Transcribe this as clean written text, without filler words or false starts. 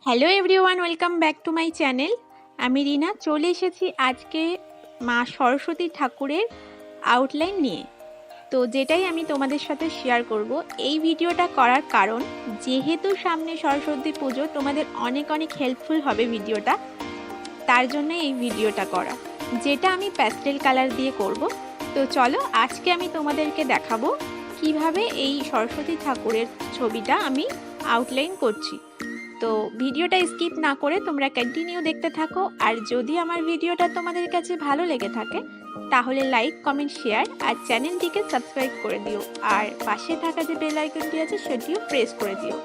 Hello everyone, welcome back to my channel. আমি রিনা চলে এসেছি আজকে মা সরস্বতী ঠাকুরের আউটলাইন নিয়ে। তো যেটাই আমি তোমাদের সাথে শেয়ার করব। এই ভিডিওটা করার কারণ, যেহেতু সামনে সরস্বতী পুজো, তোমাদের অনেক অনেক হেল্পফুল হবে ভিডিওটা, তার জন্য এই ভিডিওটা করা, যেটা আমি প্যাস্টেল কালার দিয়ে করব। তো চলো আজকে আমি তোমাদেরকে দেখাবো কিভাবে এই সরস্বতী ঠাকুরের ছবিটা আমি আউটলাইন করছি। তো ভিডিওটা স্কিপ না করে তোমরা কন্টিনিউ দেখতে থাকো। আর যদি আমার ভিডিওটা তোমাদের কাছে ভালো লেগে থাকে তাহলে লাইক, কমেন্ট, শেয়ার আর চ্যানেলটিকে সাবস্ক্রাইব করে দিও। আর পাশে থাকা যে বেল আইকনটি আছে সেটিও প্রেস করে দিও।